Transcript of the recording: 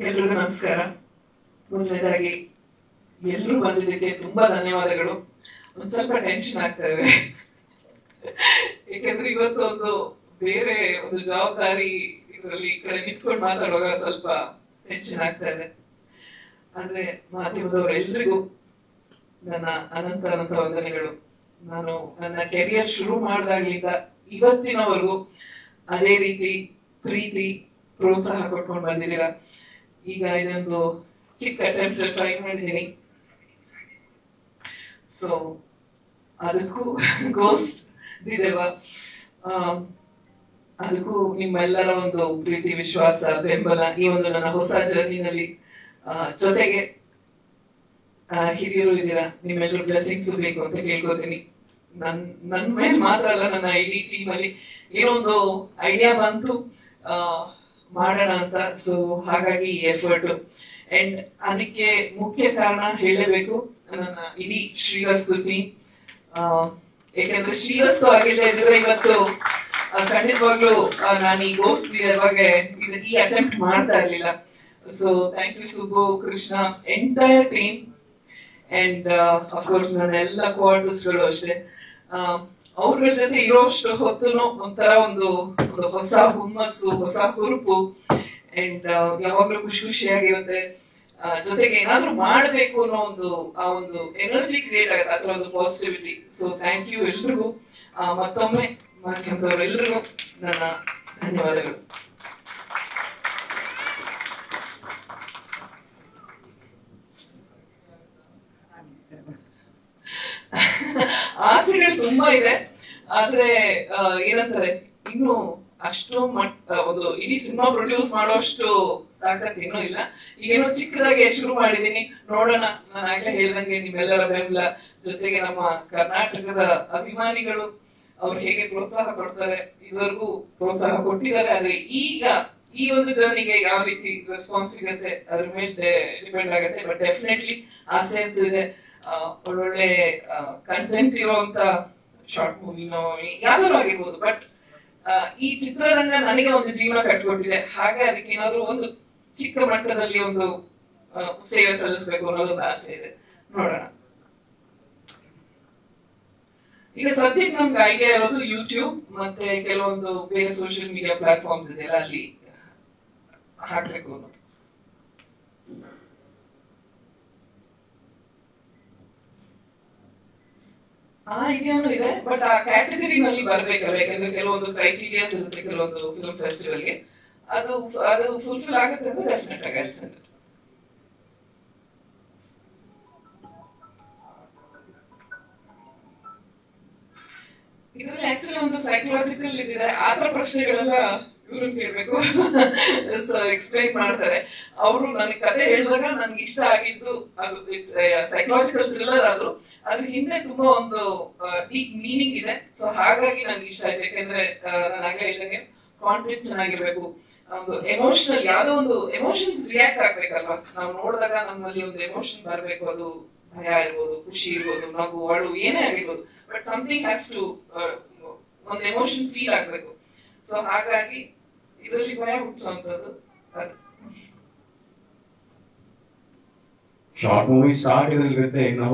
ಎಲ್ರಿಗೂ ನಮಸ್ಕಾರ. ಮೊದಲನೇದಾಗಿ ಎಲ್ಲರೂ ಬಂದಿದ್ದಕ್ಕೆ ತುಂಬಾ ಧನ್ಯವಾದಗಳು. ಒಂದ್ ಸ್ವಲ್ಪ ಟೆನ್ಷನ್ ಆಗ್ತಾ ಇದೆ, ಯಾಕಂದ್ರೆ ಇವತ್ತು ಒಂದು ಬೇರೆ ಒಂದು ಜವಾಬ್ದಾರಿ ಇದರಲ್ಲಿ ಈ ಕಡೆ ನಿಂತ್ಕೊಂಡು ಮಾತಾಡುವಾಗ ಸ್ವಲ್ಪ ಟೆನ್ಷನ್ ಆಗ್ತಾ ಇದೆ. ಆದ್ರೆ ಮಾಧ್ಯಮದವರೆಲ್ಲರಿಗೂ ನನ್ನ ಅನಂತ ಅನಂತ ವಂದನೆಗಳು. ನಾನು ನನ್ನ ಕೆರಿಯರ್ ಶುರು ಮಾಡಿದಾಗ್ಲಿಂದ ಇವತ್ತಿನವರೆಗೂ ಅದೇ ರೀತಿ ಪ್ರೀತಿ ಪ್ರೋತ್ಸಾಹ ಕೊಟ್ಕೊಂಡು ಬಂದಿದ್ದೀರಾ. ಈಗ ಇದೊಂದು ಚಿಕ್ಕ ಅಟೆಂಪ್ಟ್ ಟ್ರೈ ಮಾಡಿದ್ದೀನಿ. ಸೊ ಅದಕ್ಕೂ ಗೋಸ್ಟ್ ದಿದೇವ, ಅದಕ್ಕೂ ನಿಮ್ಮೆಲ್ಲರ ಒಂದು ಪ್ರೀತಿ, ವಿಶ್ವಾಸ, ಬೆಂಬಲ ಈ ಒಂದು ನನ್ನ ಹೊಸ ಜರ್ನಿನಲ್ಲಿ ಜೊತೆಗೆ ಹಿರಿಯರು ಇದ್ದೀರಾ. ನಿಮ್ಮೆಲ್ಲರೂ ಬ್ಲೆಸ್ಸಿಂಗ್ಸ್ ಬೇಕು ಅಂತ ಕೇಳ್ಕೊತೀನಿ. ನನ್ನ ಮೇಲೆ ಮಾತ್ರ ಅಲ್ಲ, ನನ್ನ ಇಡೀ ಟೀಮ್ ಅಲ್ಲಿ ಏನೋ ಒಂದು ಐಡಿಯಾ ಬಂತು ಮಾಡೋಣ ಅಂತ. ಸೊ ಹಾಗಾಗಿ ಈ ಎಫರ್ಟ್ ಅಂಡ್ ಅದಕ್ಕೆ ಮುಖ್ಯ ಕಾರಣ ಹೇಳಲೇಬೇಕು, ನನ್ನ ಇಡೀ ಶ್ರೀರಸ್ತು ಟೀಮ್. ಯಾಕಂದ್ರೆ ಶ್ರೀರಸ್ತು ಆಗಿಲ್ಲದೆ ಇದ್ರೆ ಇವತ್ತು ಖಂಡಿತವಾಗ್ಲೂ ನಾನು ಈ ಗೋಸ್ಟ್ ಬಗ್ಗೆ ಈ ಅಟೆಂಪ್ಟ್ ಮಾಡ್ತಾ ಇರ್ಲಿಲ್ಲ. So thank you Subbu, Krishna, entire team and of course ನನ್ನ ಎಲ್ಲ ಕೋಆರ್ಡಿನೇಟರ್ಸ್ಗಳು ಅಷ್ಟೇ. ಅವ್ರಗಳ ಜೊತೆ ಇರೋಷ್ಟು ಹೊತ್ತು ಒಂಥರ ಒಂದು ಹೊಸ ಹುಮ್ಮಸ್ಸು, ಹೊಸ ಹುರುಪು ಅಂಡ್ ಯಾವಾಗ್ಲೂ ಖುಷಿ ಖುಷಿಯಾಗಿರುತ್ತೆ. ಜೊತೆಗೆ ಏನಾದ್ರೂ ಮಾಡ್ಬೇಕು ಅನ್ನೋ ಆ ಒಂದು ಎನರ್ಜಿ ಕ್ರಿಯೇಟ್ ಆಗುತ್ತೆ, ಅಥವಾ ಒಂದು ಪಾಸಿಟಿವಿಟಿ. ಸೊ ಥ್ಯಾಂಕ್ ಯು ಎಲ್ರಿಗೂ. ಮತ್ತೊಮ್ಮೆ ಮಾಧ್ಯಮದವರೆಲ್ಲರಿಗೂ ನನ್ನ ಧನ್ಯವಾದಗಳು. ಆಸೆಗಳು ತುಂಬಾ ಇದೆ, ಆದ್ರೆ ಏನಂತಾರೆ, ಇನ್ನು ಅಷ್ಟು ಒಂದು ಇಡೀ ಸಿನಿಮಾ ಪ್ರೊಡ್ಯೂಸ್ ಮಾಡೋಷ್ಟು ತಾಕತ್ ಇನ್ನೂ ಇಲ್ಲ. ಈಗೇನೋ ಚಿಕ್ಕದಾಗಿ ಶುರು ಮಾಡಿದೀನಿ, ನೋಡೋಣ. ನಾನು ಆಗ್ಲೇ ಹೇಳ್ದಂಗೆ ನಿಮ್ಮೆಲ್ಲರ ಬೆಂಬಲ, ಜೊತೆಗೆ ನಮ್ಮ ಕರ್ನಾಟಕದ ಅಭಿಮಾನಿಗಳು ಅವ್ರು ಹೇಗೆ ಪ್ರೋತ್ಸಾಹ ಕೊಡ್ತಾರೆ, ಇದುವರೆಗೂ ಪ್ರೋತ್ಸಾಹ ಕೊಟ್ಟಿದ್ದಾರೆ. ಆದ್ರೆ ಈಗ ಈ ಒಂದು ಜರ್ನಿಗೆ ಯಾವ ರೀತಿ ರೆಸ್ಪಾನ್ಸ್ ಸಿಗುತ್ತೆ ಅದ್ರ ಮೇಲೆ ಡಿಪೆಂಡ್ ಆಗುತ್ತೆ. ಬಟ್ ಡೆಫಿನೆಟ್ಲಿ ಆಸೆ ಅಂತೂ ಇದೆ, ಒಳ್ಳೊಳ್ಳೆ ಕಂಟೆಂಟ್ ಇರುವಂತ ಶಾರ್ಟ್ ಮೂವಿನೋ ಯಾವ್ದಾದ್ರು ಆಗಿರ್ಬೋದು. ಬಟ್ ಈ ಚಿತ್ರರಂಗ ನನಗೆ ಒಂದು ಜೀವನ ಕಟ್ಕೊಟ್ಟಿದೆ, ಹಾಗೆ ಅದಕ್ಕೆ ಏನಾದ್ರು ಒಂದು ಚಿಕ್ಕ ಮಟ್ಟದಲ್ಲಿ ಒಂದು ಸೇವೆ ಸಲ್ಲಿಸಬೇಕು ಅನ್ನೋದೊಂದು ಆಸೆ ಇದೆ. ನೋಡೋಣ. ಈಗ ಸದ್ಯಕ್ಕೆ ನಮ್ಗೆ ಐಡಿಯಾ ಇರೋದು ಯೂಟ್ಯೂಬ್ ಮತ್ತೆ ಕೆಲವೊಂದು ಬೇರೆ ಸೋಷಿಯಲ್ ಮೀಡಿಯಾ ಪ್ಲಾಟ್ಫಾರ್ಮ್ಸ್ ಇದೆಯಲ್ಲ, ಅಲ್ಲಿ ಹಾಕ್ಬೇಕು. ಆ ಐಡಿಯಾನು ಇದೆ, ಬಟ್ ಆ ಕ್ಯಾಟಗರಿನಲ್ಲಿ ಬರ್ಬೇಕಲ್ಲ, ಯಾಕಂದ್ರೆ ಕೆಲವೊಂದು ಕ್ರೈಟೀರಿಯಾಸ್ ಇರುತ್ತೆ ಕೆಲವೊಂದು ಫಿಲ್ಮ್ ಫೆಸ್ಟಿವಲ್ಗೆ. ಅದು ಫುಲ್ಫಿಲ್ ಆಗುತ್ತೆ ಅಂದ್ರೆ ಡೆಫಿನೆಟ್ ಆಗಿ ಅಲ್ಸನ್. ಇದರಲ್ಲಿ ಆಕ್ಚುಲಿ ಒಂದು ಸೈಕಲಾಜಿಕಲ್ ಇದಿದೆ, ಆತರ ಪ್ರಶ್ನೆಗಳೆಲ್ಲ ಇವ್ರನ್ನ ಕೇಳ್ಬೇಕು. ಸೊ ಎಕ್ಸ್ಪ್ಲೈನ್ ಮಾಡ್ತಾರೆ ಅವರು. ನನಗೆ ಕತೆ ಹೇಳಿದಾಗ ನನ್ಗೆ ಇಷ್ಟ ಆಗಿದ್ದು ಅದು ಸೈಕಲಾಜಿಕಲ್ ಥ್ರಿಲ್ಲರ್ ಆದ್ರೂ ಅದ್ರ ಹಿಂದೆ ತುಂಬಾ ಒಂದು ಡೀಪ್ ಮೀನಿಂಗ್ ಇದೆ. ಸೊ ಹಾಗಾಗಿ ನನ್ಗೆ ಇಷ್ಟ ಆಯ್ತು, ಯಾಕಂದ್ರೆ ನಾನು ಆಗ್ಲೇ ಹೇಳಿದಂಗೆ ಕಾಂಟೆಂಟ್ ಚೆನ್ನಾಗಿರ್ಬೇಕು, ಒಂದು ಎಮೋಷನಲ್, ಯಾವ್ದೋ ಒಂದು ಎಮೋಷನ್ಸ್ ರಿಯಾಕ್ಟ್ ಆಗ್ಬೇಕಲ್ವಾ. ನಾವು ನೋಡಿದಾಗ ನಮ್ಮಲ್ಲಿ ಒಂದು ಎಮೋಷನ್ ಬರ್ಬೇಕು, ಅದು ಭಯ ಇರ್ಬೋದು, ಖುಷಿ ಇರ್ಬೋದು, ನಗು, ಅಳು, ಏನೇ ಆಗಿರ್ಬೋದು. ಬಟ್ ಸಮಥಿಂಗ್ ಹ್ಯಾಸ್ ಟು ಒಂದು ಎಮೋಷನ್ ಫೀಲ್ ಆಗ್ಬೇಕು. ಸೊ ಹಾಗಾಗಿ ಇದರಲ್ಲಿ ಭಯ ಹುಟ್ಟಿಸುವಂತದ್ದು. ಶಾರ್ಟ್ ಮೂವಿ ಸ್ಟಾರ್ಟ್ ಇರುತ್ತೆ, ಇನ್ನು